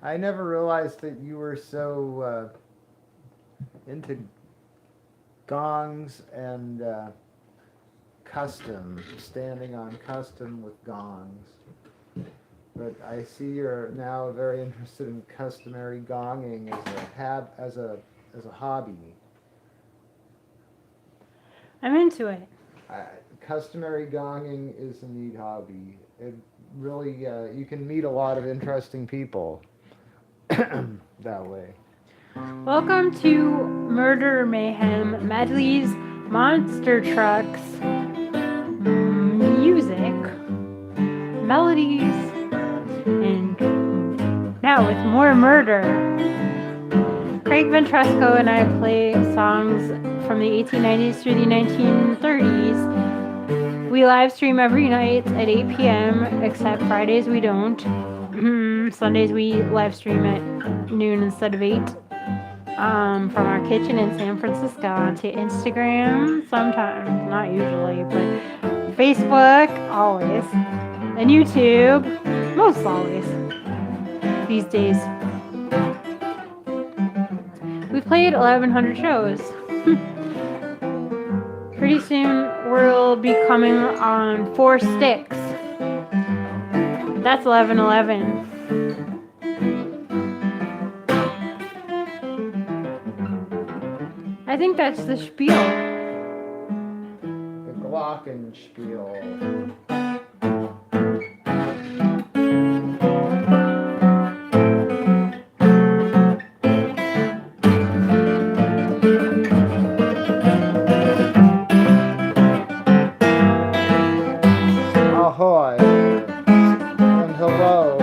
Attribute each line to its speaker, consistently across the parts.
Speaker 1: I never realized that you were so into gongs and custom, standing on custom with gongs. But I see you're now very interested in customary gonging as a hobby.
Speaker 2: I'm into it.
Speaker 1: Uh, Customary gonging is a neat hobby. It really you can meet a lot of interesting people that way.
Speaker 2: Welcome to Murder Mayhem, Medley's Monster Trucks, music, melodies, and now with more murder. Craig Ventresco and I play songs from the 1890s through the 1930s. We live stream every night at 8 p.m., except Fridays we don't. Sundays we live stream at noon instead of 8. From our kitchen in San Francisco onto Instagram sometimes, not usually, but Facebook always, and YouTube most always these days. We've played 1,100 shows. Pretty soon we'll be coming on 4 sticks. That's 1111. I think that's the spiel.
Speaker 1: The glockenspiel. Ahoy and hello.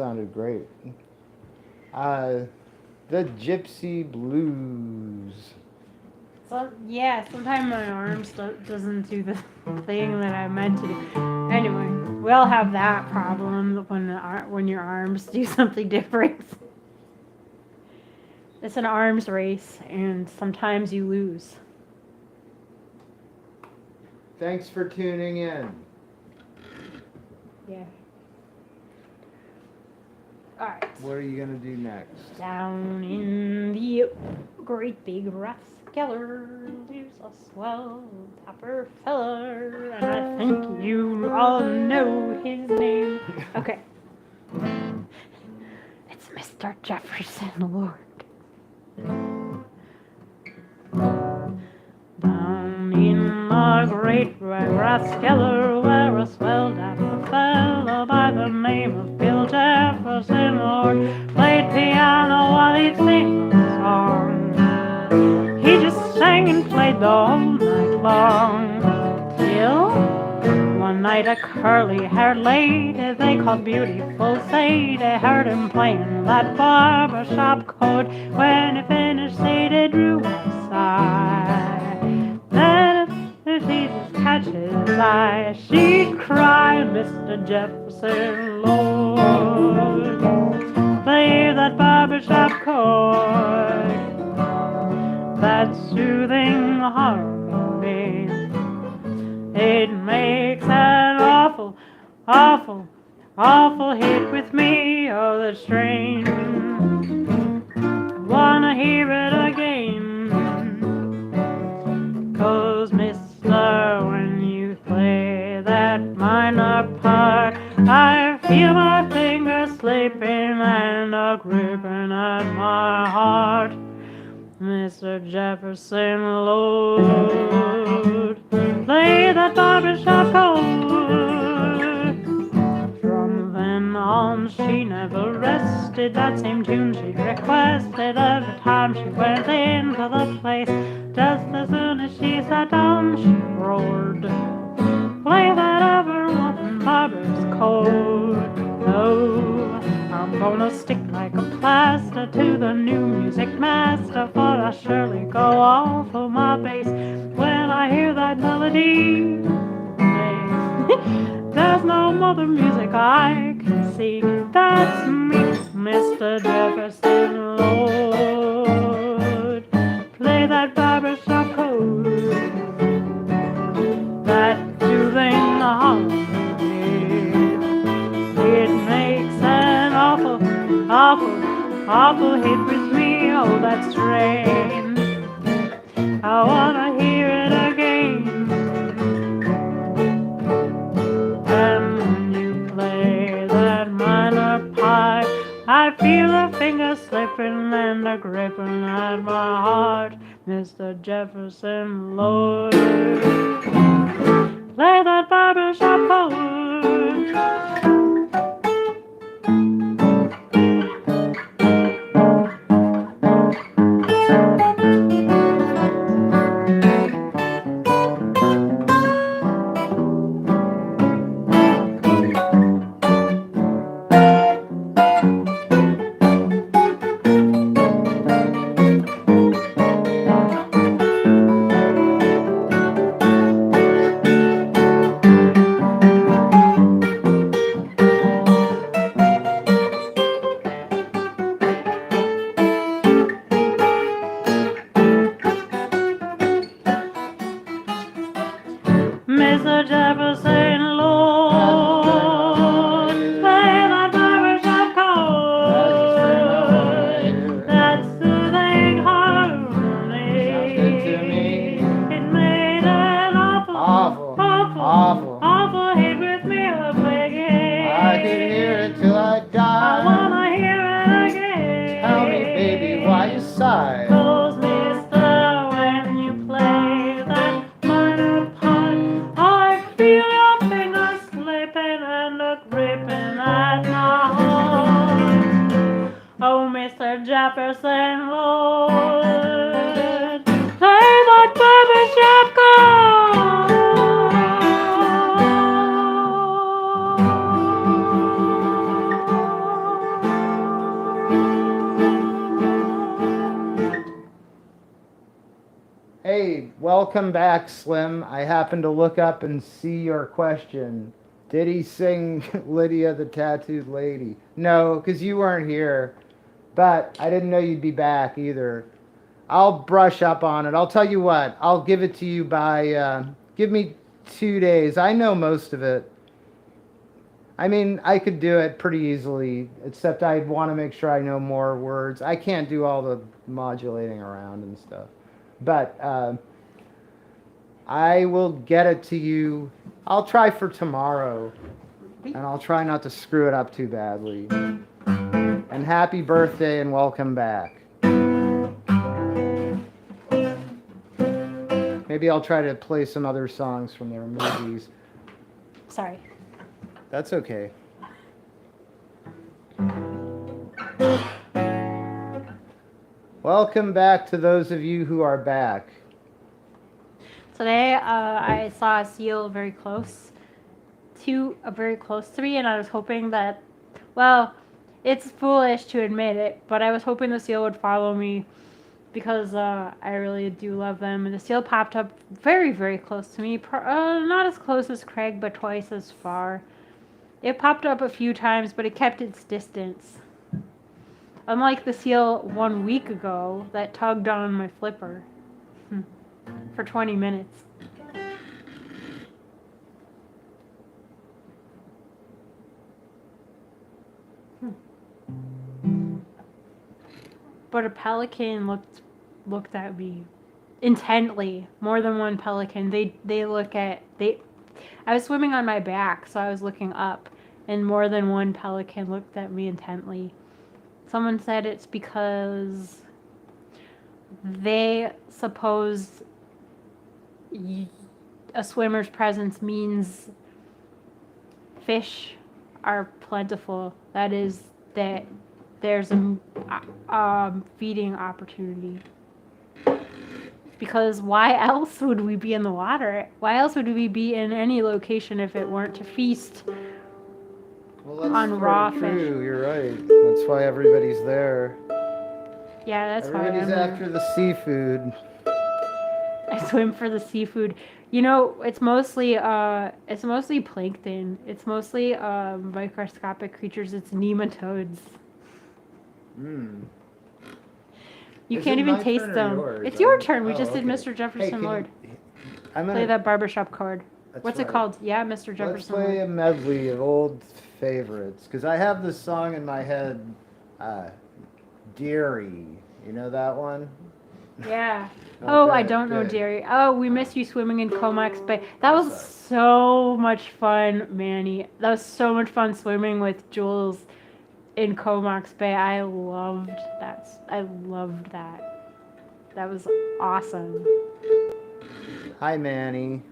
Speaker 1: sounded great. The Gypsy Blues.
Speaker 2: So, yeah, sometimes my arms doesn't do the thing that I meant to do. Anyway, we all have that problem when your arms do something different. It's an arms race, and sometimes you lose.
Speaker 1: Thanks for tuning in.
Speaker 2: Yeah. Alright.
Speaker 1: What are you going to do next?
Speaker 2: Down in the great big Rathskeller lives a swell dapper feller, and I think you all know his name. Okay. It's Mr. Jefferson Lord. Down in the great Rathskeller, where a swell dapper fellow by the name of Bill Jefferson Lord played piano while he'd sing a song. He just sang and played the whole night long, till one night a curly-haired lady they called Beautiful Sadie heard him playing that barbershop chord. When he finished, Sadie drew aside. Then if he just catch his eye, she'd cry, Mr. Jefferson Lord, play that barbershop chord, that soothing harmony. It makes an awful, awful, awful hit with me. Oh, the strain, I wanna hear it again. 'Cause mister, when you play that minor part, I feel my fingers slipping and a gripping at my heart. Mr. Jefferson Lord, play that barbershop chord. From then on she never rested, that same tune she requested every time she went into the place. Just as soon as she sat down she roared, play that ever-wanting barber's chord. No, I'm gonna stick like a plaster to the new music master, for I surely go off of my base when I hear that melody. There's no other music I can see. That's me, Mr. Jefferson Lord. Play that barbershop chord, that soothing harmony. It makes an awful, awful, awful hit with me. Oh, that strain, I wanna hear it again. And when you play that minor part, I feel a finger slipping and a gripping at my heart. Mr. Jefferson Lord, play that barbershop chord. Mr. Jefferson Lord, play that barbershop chord, that soothing harmony. It made an awful,
Speaker 1: Awful,
Speaker 2: awful,
Speaker 1: awful.
Speaker 2: awful hit with me again.
Speaker 1: I can hear it till I
Speaker 2: I
Speaker 1: die.
Speaker 2: wanna hear it again.
Speaker 1: Tell me, baby, why you sigh?
Speaker 2: 'Cause mister, when you play that minor part, I feel your fingers slipping and a gripping at my heart. Oh, Mr. Jefferson Lord, play that barbershop chord.
Speaker 1: welcome back, Slim. I happened to look up and see your question. Did he sing Lydia the Tattooed Lady? No, because you weren't here. But I didn't know you'd be back either. I'll brush up on it. I'll tell you what. I'll give it to you by... give me 2 days. I know most of it. I mean, I could do it pretty easily, except I'd want to make sure I know more words. I can't do all the modulating around and stuff. But I will get it to you. I'll try for tomorrow, and I'll try not to screw it up too badly. And happy birthday and welcome back. Maybe I'll try to play some other songs from their movies.
Speaker 2: Sorry.
Speaker 1: That's okay. Welcome back to those of you who are back.
Speaker 2: Today, I saw a seal very close to me, and I was hoping that, well, it's foolish to admit it, but I was hoping the seal would follow me because I really do love them. And the seal popped up very, very close to me. Not as close as Craig, but twice as far. It popped up a few times, but it kept its distance. Unlike the seal 1 week ago that tugged on my flipper for 20 minutes. But a pelican looked at me intently. More than one pelican. I was swimming on my back, so I was looking up, and more than one pelican looked at me intently. Someone said it's because they suppose a swimmer's presence means fish are plentiful. That is, that there's a feeding opportunity. Because why else would we be in the water? Why else would we be in any location if it weren't to feast on raw fish?
Speaker 1: True, you're right. That's why everybody's there.
Speaker 2: Yeah, that's why
Speaker 1: everybody's after the seafood.
Speaker 2: I swim for the seafood. You know, it's mostly plankton. It's mostly microscopic creatures. It's nematodes. You can't even taste them. It's your turn. We just did Mr. Jefferson Lord. Play that barbershop chord. What's it called? Yeah, Mr. Jefferson Lord.
Speaker 1: Let's play a medley of old favorites. Because I have this song in my head, Deary. You know that one?
Speaker 2: Yeah. Oh, I don't know, Deary. Oh, we miss you swimming in Comox Bay. That was so much fun, Manny. That was so much fun swimming with Jules in Comox Bay. I loved that. That was awesome.
Speaker 1: Hi, Manny.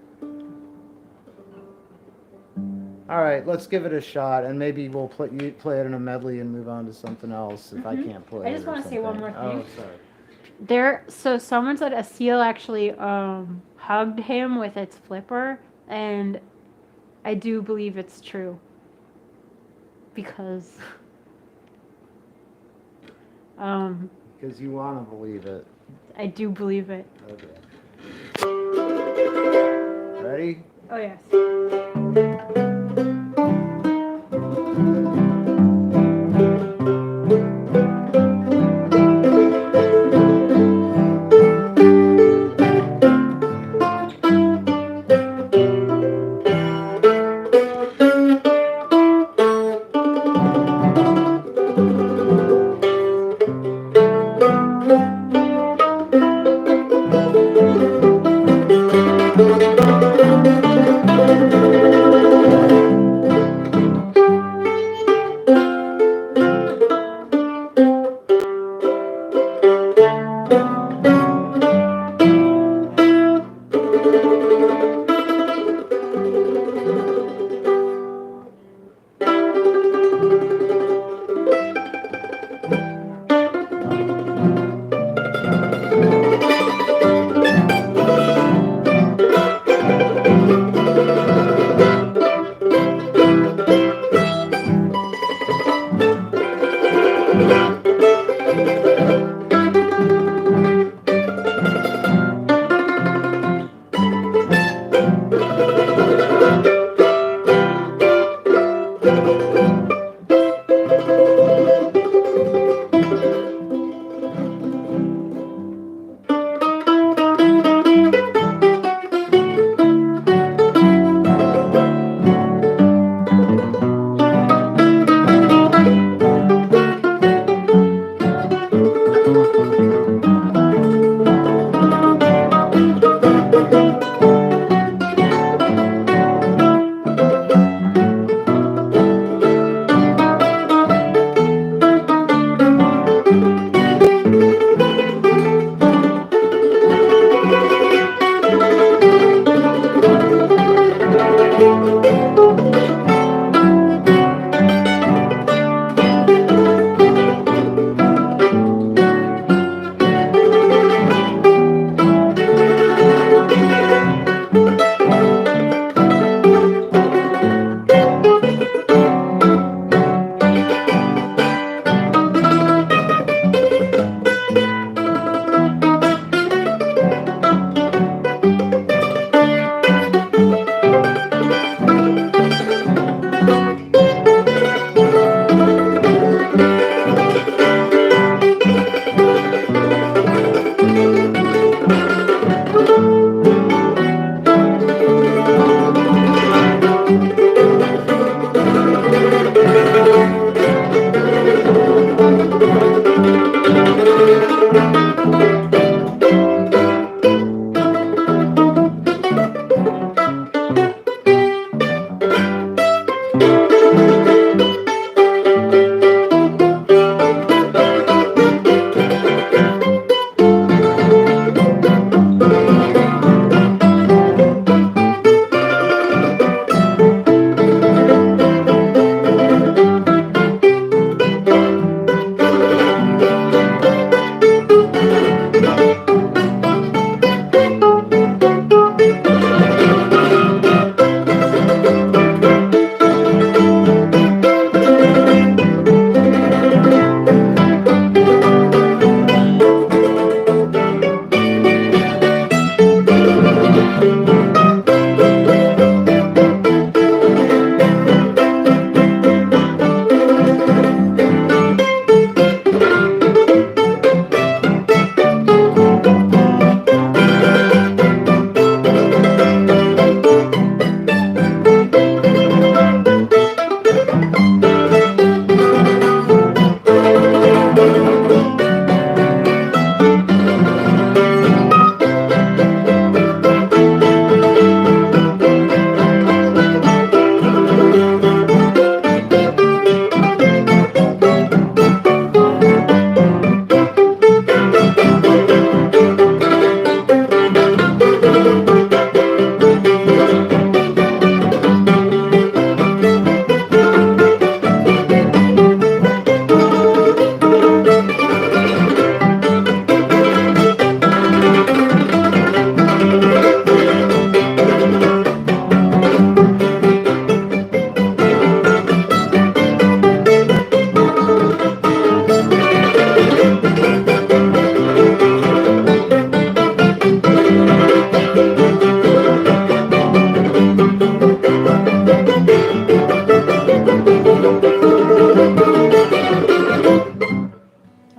Speaker 1: All right, let's give it a shot, and maybe we'll play it in a medley and move on to something else if I can't play it.
Speaker 2: I just want to say one more thing.
Speaker 1: Oh, sorry.
Speaker 2: So someone said a seal actually hugged him with its flipper, and I do believe it's true. Because
Speaker 1: because you want to believe it.
Speaker 2: I do believe it.
Speaker 1: Okay. Ready?
Speaker 2: Oh, yes.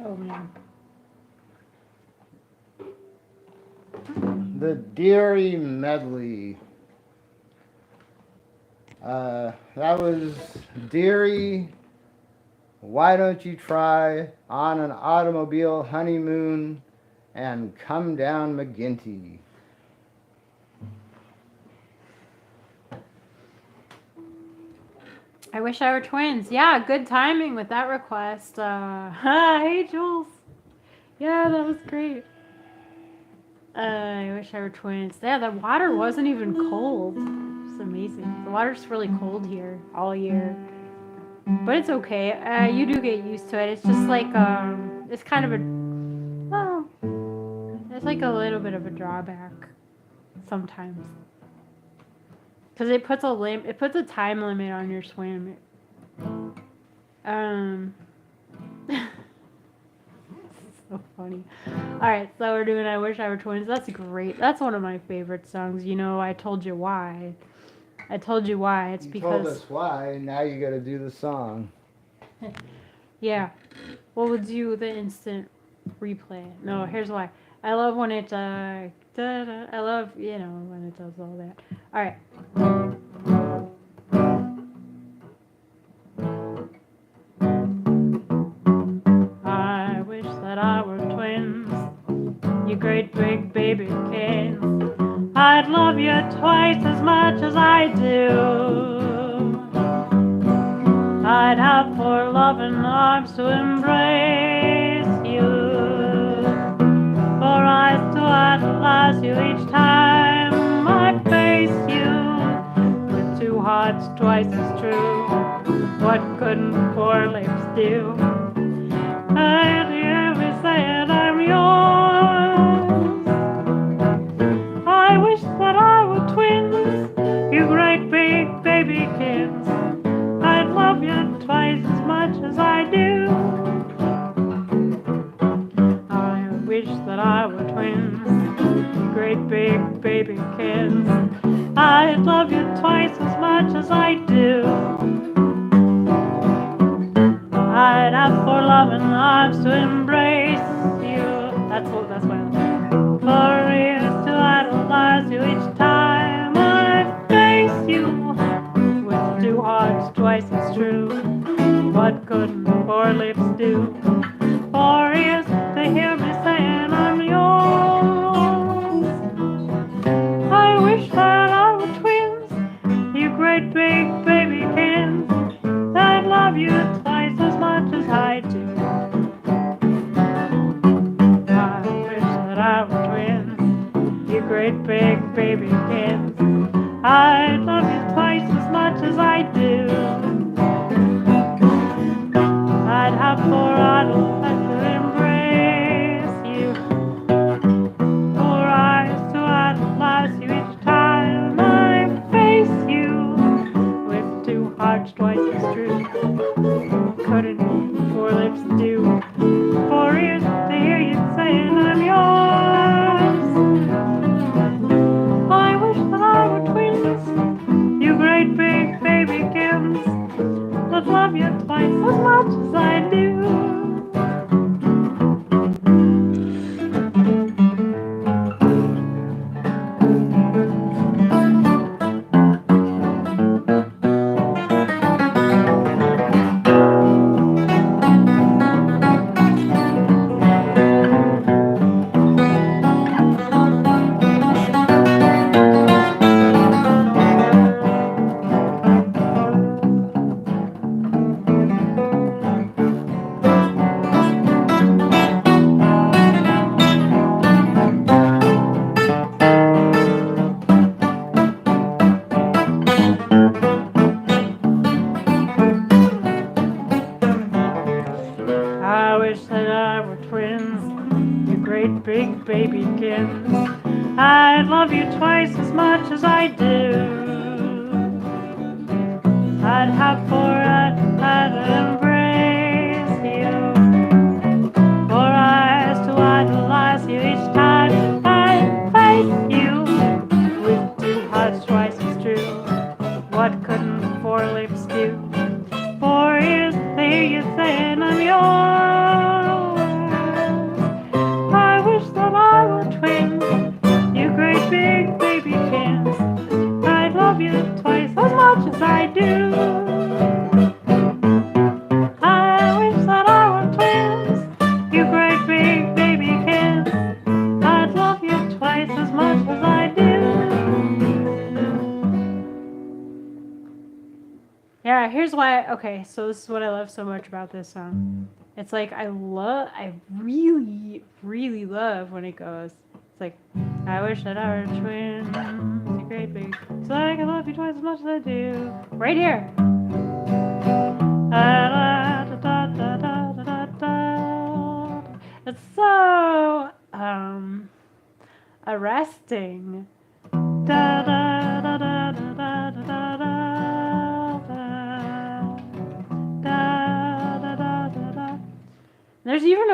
Speaker 2: Oh man.
Speaker 1: The Deary Medley. That was Deary. Why don't you try on an automobile honeymoon and come down McGinty?
Speaker 2: I wish I were twins. Yeah, good timing with that request. Hey Jules. Yeah, that was great. I wish I were twins. Yeah, the water wasn't even cold. It's amazing. The water's really cold here all year. But it's okay. You do get used to it. It's just like it's kind of a well, it's like a little bit of a drawback sometimes. Cuz it puts a time limit on your swim. So funny. Alright, so we're doing I Wish I Were Twins. That's great. That's one of my favorite songs. You know, I told you why. I told you why. It's
Speaker 1: You
Speaker 2: because
Speaker 1: told us why, now you gotta do the song.
Speaker 2: yeah. Well, we'll do the instant replay. No, here's why. I love when it I love, when it does all that. Alright. I wish that I were twins, you great big baby kins. I'd love you twice as much as I do. I'd have 4 loving arms to embrace you, 4 eyes to idolize you each time I face you, with heart's twice as true. What couldn't four lips do? I'd hear me saying I'm yours. I wish that I were twins, you great big baby kids. I'd love you twice as much as I do. I wish that I were twins, you great big baby kids. I'd love you twice as much as I do. I'd have four loving arms to embrace you. That's why. For years to idolize you each time I face you. With two hearts twice as true. What couldn't four lips do? 4 years to hear me saying I'm yours. I wish that I were twins, you great big baby kids. I'd love you twice as much as I do. I wish that I were twins, you great big baby kids. I'd love you twice as much as I do. I'd have four idols that could embrace you, four eyes to idolize you each time I face you. With two hearts twice as true, couldn't four lips do? 4 years to hear you saying I'm yours. I wish that I were twins, you great big baby kids. I'd love you twice as much as I do. I wish that I were twins, you great big baby kids. I'd love you twice as much as I do. I'd have four I'd embrace you, four eyes to idolize you each time I face you. With two hearts twice as true, what couldn't four lips do? 4 years to hear you saying I'm yours. I wish that I were twins, you great big baby kids. I'd love you twice as much as I do. I wish that I were twins, you great big baby kids. I'd love you twice as much as I do. Yeah, here's why. Okay, so this is what I love so much about this song. It's like I really, really love when it goes. It's like, I wish that I were a twin, it's a great big, so I can love you twice as much as I do. Right here. It's so arresting. Da da da da da da da da. There's even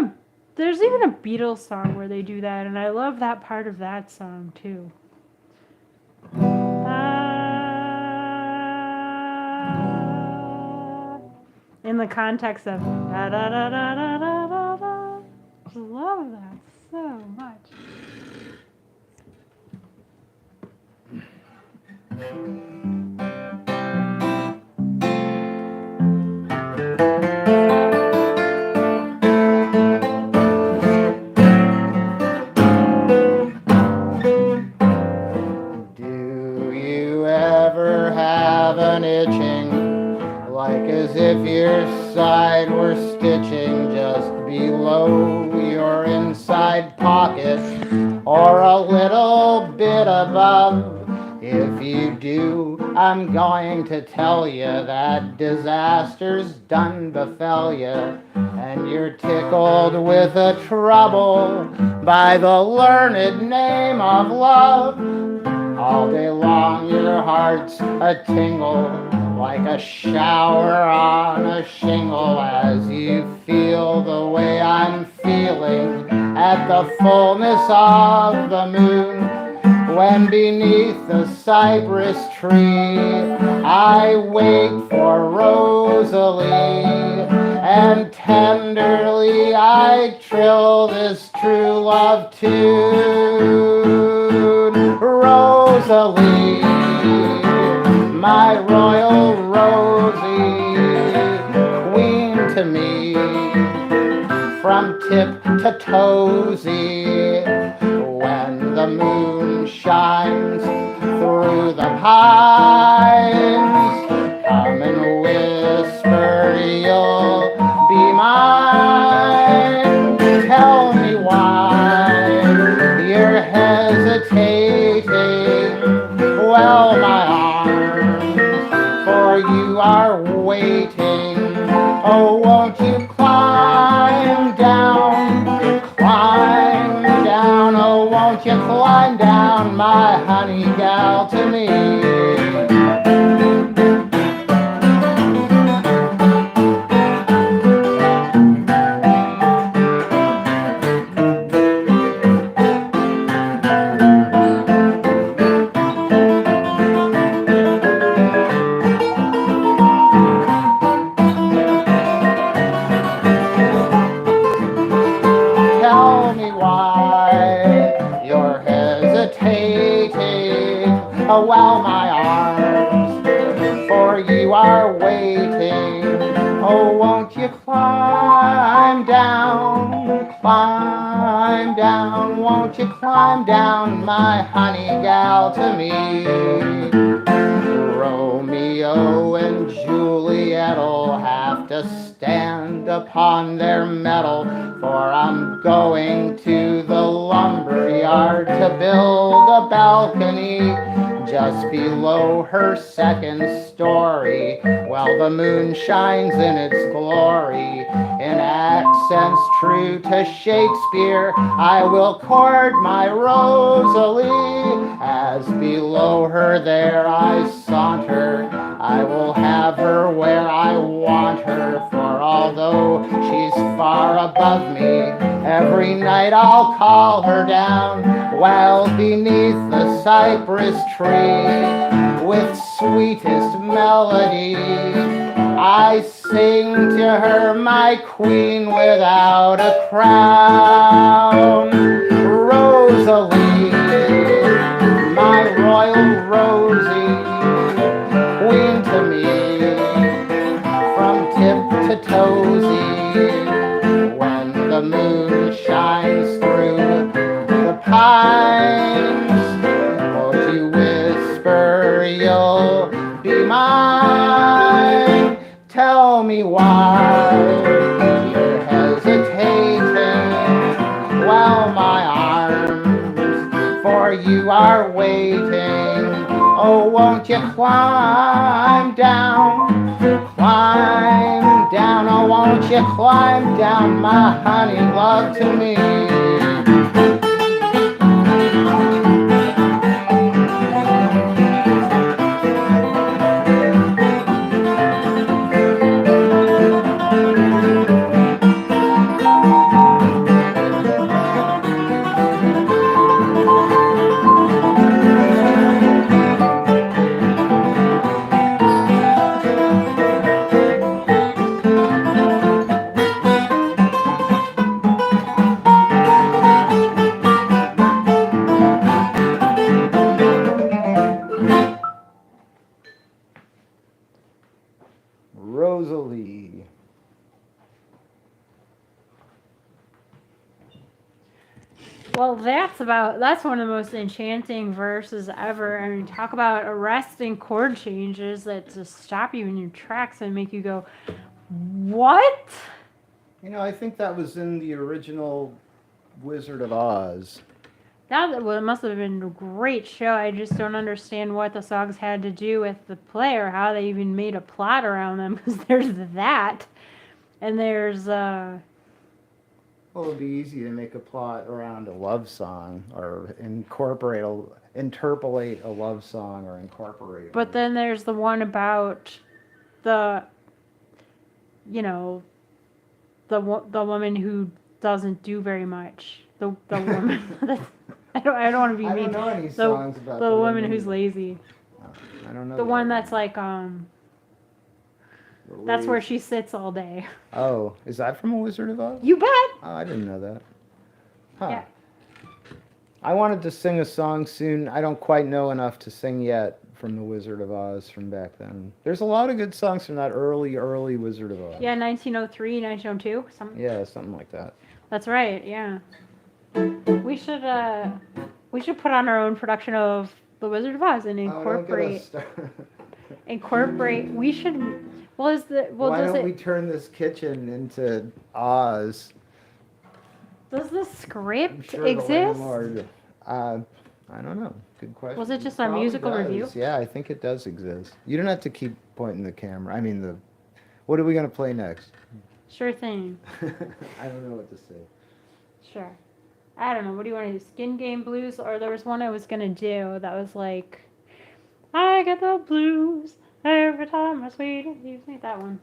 Speaker 2: a Beatles song where they do that, and I love that part of that song too. In the context of da da da da da da da da. I love that so much.
Speaker 1: Do you ever have an itching, like as if your side were stitching just below your inside pocket, or a little bit above? If you do. I'm going to tell you that disasters done befell you, and you're tickled with a trouble by the learned name of love. All day long your heart's a tingle like a shower on a shingle as you feel the way I'm feeling at the fullness of the moon. When beneath the cypress tree I wait for Rosalie, and tenderly I trill this true love tune. Rosalie, my royal Rosie, queen to me, from tip to toesy, when the moon shines through the pines, come and whisper you'll be mine. Tell me why you're hesitating. Well, my arms for you are waiting. Oh, won't you climb down, oh, won't you climb down, my honey gal, to me. Tell me why you're hesitating. Oh, well, my arms for you are waiting. Oh, won't you climb down, won't you climb down, my honey gal, to me. Romeo and Juliet'll have to stand upon their mettle, for I'm going to the lumberyard to build a balcony just below her second story, while the moon shines in its glory. In accents true to Shakespeare, I will court my Rosalie, as below her there I saunter. I will have her where I want her, for although she's far above me, every night I'll call her down, while beneath the cypress tree, with sweetest melody, I sing to her, my queen without a crown. Rosalie, my royal Rosie, queen to me, from tip to toesy, when the moon shines through the pines, won't you whisper you'll be mine? Tell me why you're hesitating. Well, my arms for you are waiting. Oh, won't you climb down, oh, won't you climb down, my honey love, to me. Rosalie.
Speaker 2: Well, that's one of the most enchanting verses ever. I mean, talk about arresting chord changes that just stop you in your tracks and make you go, what?
Speaker 1: You know, I think that was in the original Wizard of Oz.
Speaker 2: Well, it must have been a great show. I just don't understand what the songs had to do with the play or how they even made a plot around them. Because there's that, and there's
Speaker 1: Well, it'd be easy to make a plot around a love song or interpolate a love song or incorporate.
Speaker 2: But then there's the one about the, you know, the woman who doesn't do very much. The woman. I don't want to be
Speaker 1: I
Speaker 2: mean.
Speaker 1: don't know any songs about
Speaker 2: The woman who's lazy.
Speaker 1: I don't know.
Speaker 2: The one that's like that's where
Speaker 1: she.
Speaker 2: she sits all day.
Speaker 1: Oh, is that from A Wizard of Oz?
Speaker 2: You bet.
Speaker 1: Oh, I didn't know that. Huh.
Speaker 2: Yeah.
Speaker 1: I wanted to sing a song soon. I don't quite know enough to sing yet from The Wizard of Oz from back then. There's a lot of good songs from that early Wizard of Oz.
Speaker 2: Yeah, 1903, 1902, something.
Speaker 1: Yeah, something like that.
Speaker 2: That's right. Yeah. We should put on our own production of The Wizard of Oz and incorporate. We should. Well,
Speaker 1: Why don't we turn this kitchen into Oz?
Speaker 2: Does the
Speaker 1: I'm
Speaker 2: script
Speaker 1: sure the
Speaker 2: exist?
Speaker 1: landlord- I don't know. Good question.
Speaker 2: Was it just a
Speaker 1: Probably
Speaker 2: musical
Speaker 1: does.
Speaker 2: review?
Speaker 1: Yeah, I think it does exist. You don't have to keep pointing the camera. I mean, what are we going to play next?
Speaker 2: Sure thing.
Speaker 1: I don't know what to say.
Speaker 2: Sure. I don't know. What do you want to do? Skin Game Blues? Or there was one I was going to do that was like, I get the blues every time my sweetie leaves me. That one.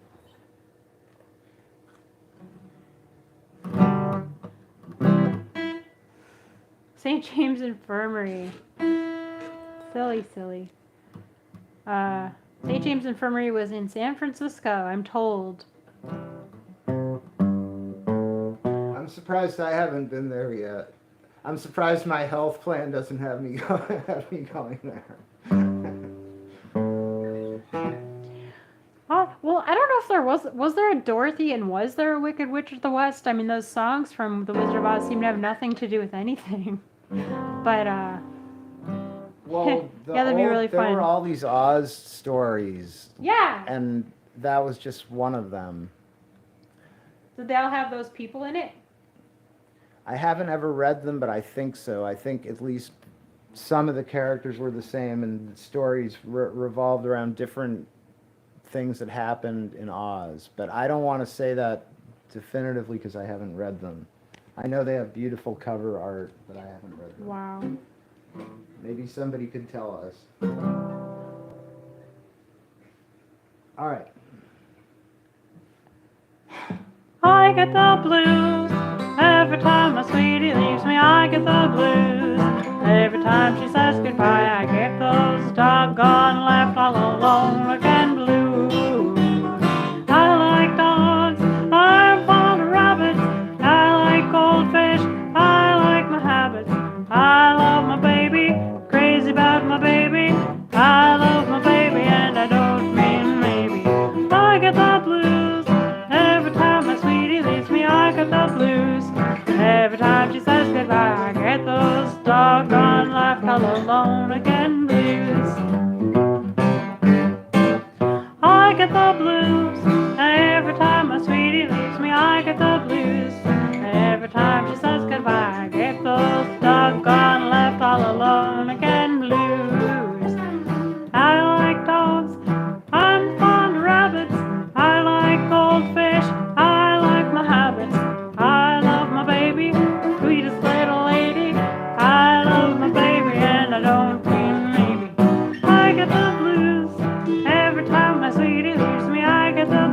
Speaker 2: St. James Infirmary. Silly. St. James Infirmary was in San Francisco, I'm told.
Speaker 1: I'm surprised I haven't been there yet. I'm surprised my health plan doesn't have me going there.
Speaker 2: Well, I don't know if there was there a Dorothy and was there a Wicked Witch of the West? I mean, those songs from The Wizard of Oz seem to have nothing to do with anything. But
Speaker 1: Well,
Speaker 2: yeah, that'd be really
Speaker 1: there
Speaker 2: fun.
Speaker 1: were all these Oz stories,
Speaker 2: Yeah.
Speaker 1: and that was just one of them.
Speaker 2: Did they all have those people in it?
Speaker 1: I haven't ever read them, but I think so. I think at least some of the characters were the same, and the stories revolved around different things that happened in Oz. But I don't want to say that definitively because I haven't read them. I know they have beautiful cover art, but I haven't read them.
Speaker 2: Wow.
Speaker 1: Maybe somebody could tell us. All right.
Speaker 2: I get the blues every time my sweetie leaves me. I get the blues every time she says goodbye. I get those doggone left all alone again blues. I like dogs, I'm fond of rabbits. I like goldfish, I like my habits. I love my baby, crazy about my baby. I love my baby and I don't mean maybe. I get the blues every time my sweetie leaves me. I get the blues every time she says goodbye. I get those doggone left all alone again blues. I get the blues every time my sweetie leaves me. I get the blues every time she says goodbye. I get those doggone left all alone again blues. I like dogs, I'm fond of rabbits. I like goldfish, I like my habits. I love my baby, sweetest little lady. I love my baby and I don't mean maybe. I get the blues every time my sweetie leaves me. I get the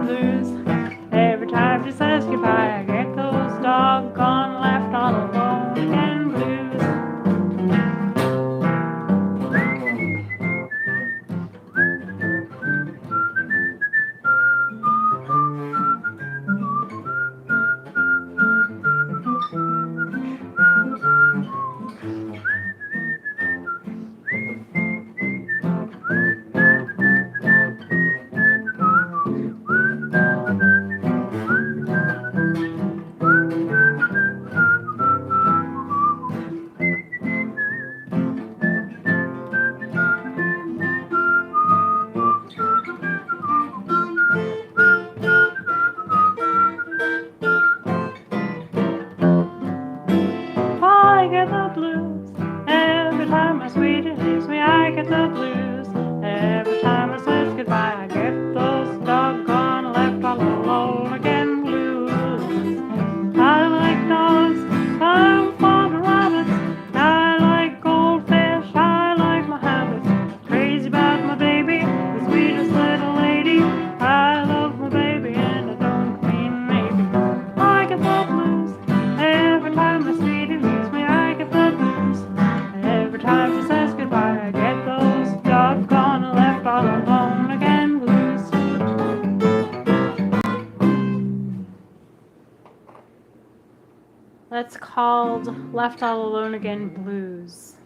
Speaker 2: That's called Left All Alone Again Blues.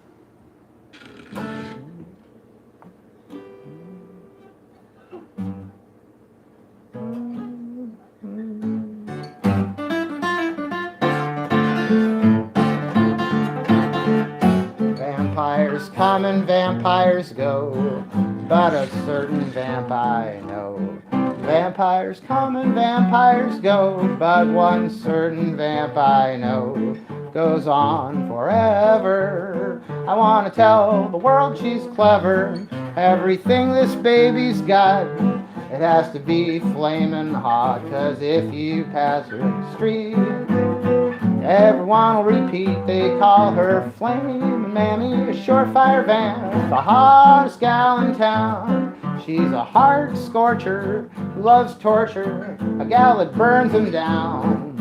Speaker 1: Vampires come and vampires go, but a certain vamp I know. Vampires come and vampires go, but one certain vamp I know goes on forever. I want to tell the world she's clever. Everything this baby's got, it has to be flaming hot, 'cause if you pass her in the street, everyone will repeat. They call her Flame Mammy, a surefire vamp, the hottest gal in town. She's a heart scorcher who loves torture, a gal that burns them down.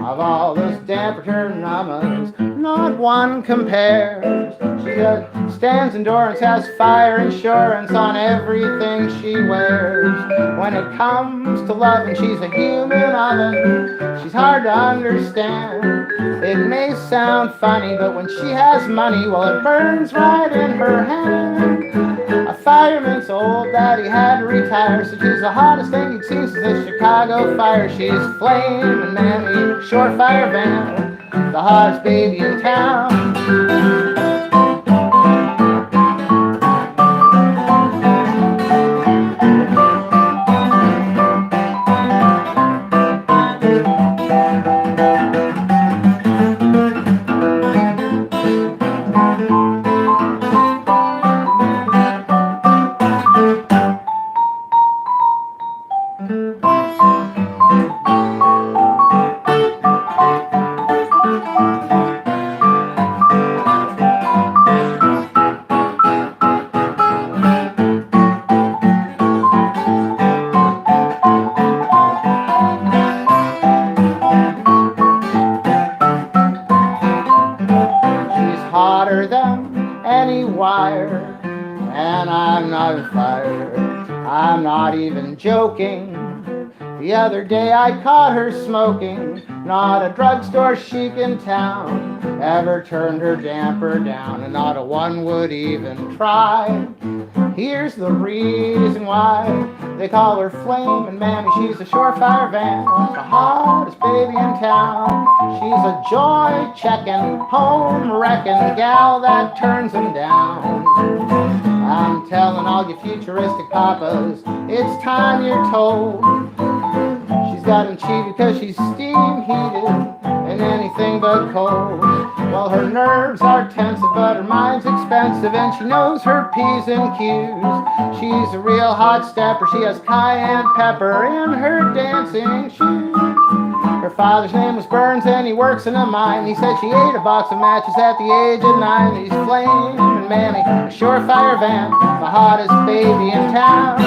Speaker 1: Of all those damper mamas, not one compares. She just stands indoors, has fire insurance on everything she wears. When it comes to loving, she's a human oven. She's hard to understand. It may sound funny, but when she has money, well, it burns right in her hand. A fireman's old daddy had to retire, so she's the hottest thing he'd seen since the Chicago fire. She's Flame and Mammy, surefire vamp, the hottest baby in town. Hotter than any wire, and I'm not a fire. I'm not even joking. The other day I caught her smoking. Not a drugstore chic in town ever turned her damper down, and not a one would even try. Here's the reason why they call her Flame and Mammy. She's a surefire vamp, the hottest baby in town. She's a joy-checking, home-wrecking gal that turns them down. I'm telling all you futuristic papas, it's time you're told. She's got him cheated 'cause she's steam-heated and anything but cold. Well, her nerves are tense, but her mind's expensive, and she knows her P's and Q's. She's a real hot stepper. She has cayenne pepper in her dancing shoes. Her father's name was Burns, and he works in a mine. He said she ate a box of matches at the age of 9. He's Flame and Mammy, a surefire vamp, the hottest baby in town.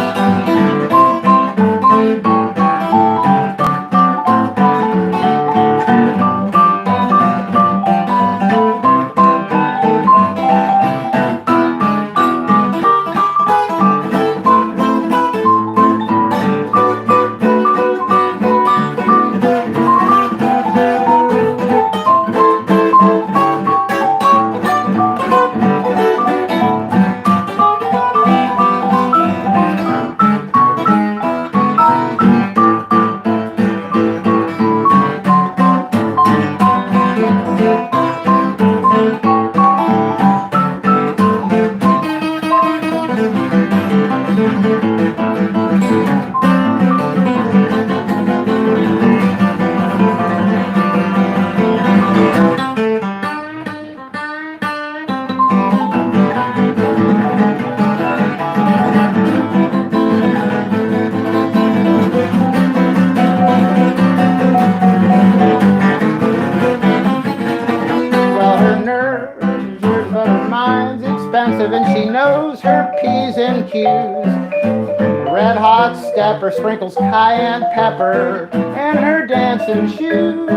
Speaker 1: And she knows her P's and Q's. Red hot stepper sprinkles cayenne pepper in her dancing shoes.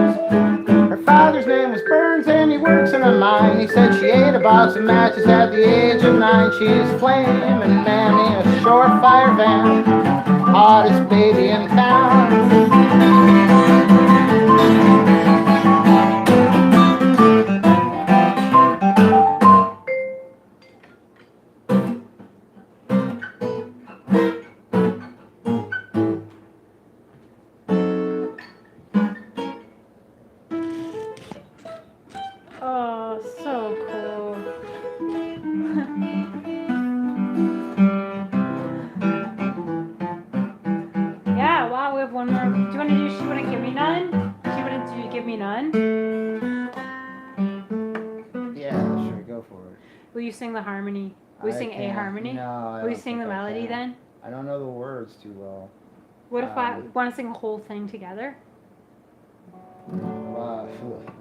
Speaker 1: Her father's name was Burns, and he works in a mine. He said she ate a box of matches at the age of 9. She's Flame and Mammy, a surefire vamp, hottest baby in town.
Speaker 2: sing the harmony? Will you
Speaker 1: I
Speaker 2: sing a
Speaker 1: can't-
Speaker 2: harmony?
Speaker 1: No, I
Speaker 2: Will you
Speaker 1: don't
Speaker 2: sing the
Speaker 1: think I
Speaker 2: melody
Speaker 1: can.
Speaker 2: then?
Speaker 1: I don't know the words too well.
Speaker 2: What if I want to sing the whole thing together?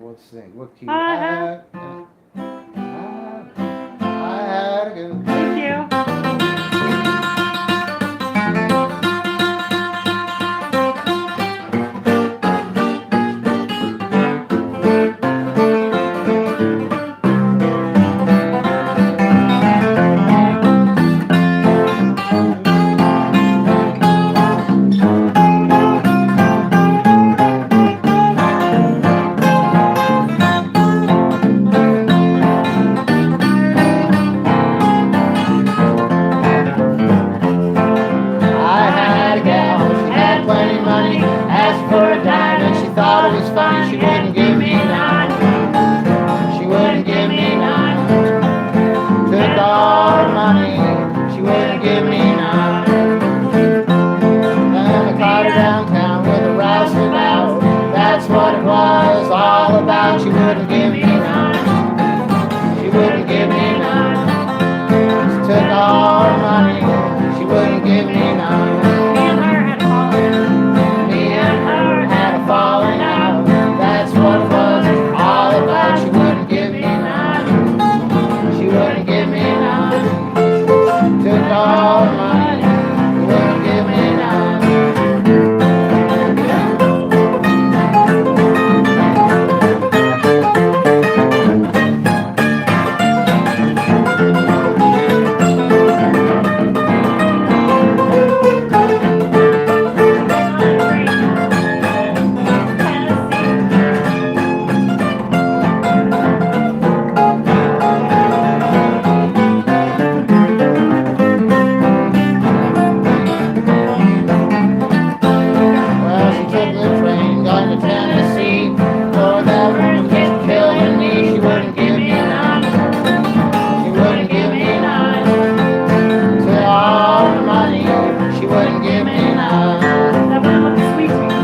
Speaker 1: Let's sing. What key?
Speaker 2: I had
Speaker 1: a good.
Speaker 2: Thank you.
Speaker 1: I had a gal, she had plenty of money, asked for a dime, and she thought it was funny. She wouldn't give me none. She wouldn't give me none. Took all her money, she wouldn't give me none. Then I caught her downtown with a rouseabout. That's what it was all about. She wouldn't give me none. She wouldn't give me none. She took all her money, she wouldn't give me none. Me and her had a falling out. That's what it was all about. She wouldn't give me none. She wouldn't give me none. Took all her money. She wouldn't give me none. Well, she took the train going to Tennessee. For that woman kept killing me. She wouldn't give me none. She wouldn't give me none. Took all the money. She wouldn't give me none.
Speaker 2: That one looks sweet to me.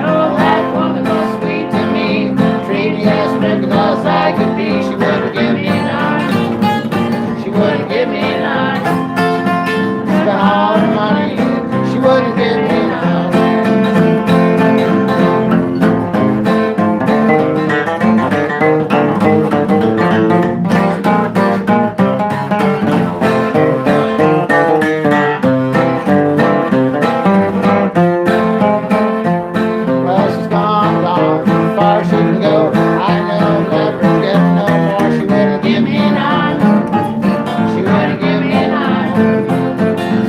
Speaker 1: Oh, that woman was sweet to me. Treat me as ridiculous as I could be. She wouldn't give me none. She wouldn't give me none. Spent all the money. She wouldn't give me none. Well, she's gone, too far she can go. I know never get no more. She wouldn't give me none. She wouldn't give me none.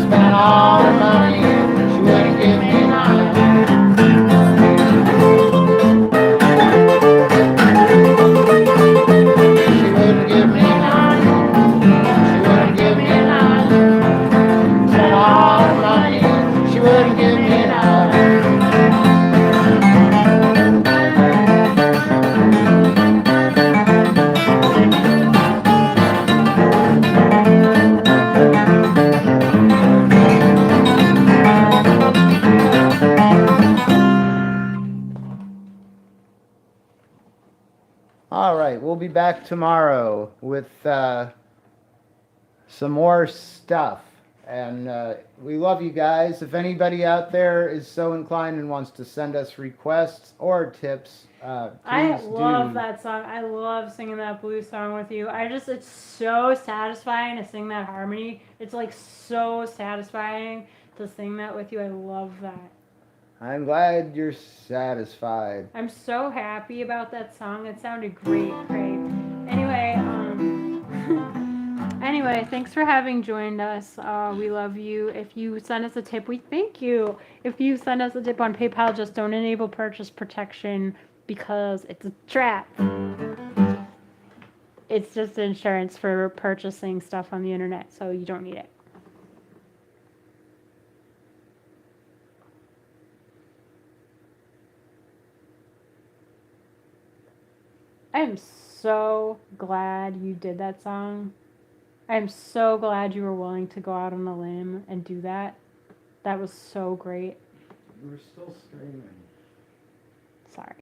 Speaker 1: Spent all her money. She wouldn't give me none. She wouldn't give me none. She wouldn't give me none. Spent all her money. She wouldn't give me none. All right, we'll be back tomorrow with some more stuff. And we love you guys. If anybody out there is so inclined and wants to send us requests or tips,
Speaker 2: I
Speaker 1: please
Speaker 2: love
Speaker 1: do.
Speaker 2: that song. I love singing that blues song with you. It's so satisfying to sing that harmony. It's like so satisfying to sing that with you. I love that.
Speaker 1: I'm glad you're satisfied.
Speaker 2: I'm so happy about that song. It sounded great, Craig. Anyway, thanks for having joined us. We love you. If you send us a tip, we thank you. If you send us a tip on PayPal, just don't enable purchase protection because it's a trap. It's just insurance for purchasing stuff on the internet, so you don't need it. I am so glad you did that song. I'm so glad you were willing to go out on a limb and do that. That was so great.
Speaker 1: We're still streaming.
Speaker 2: Sorry.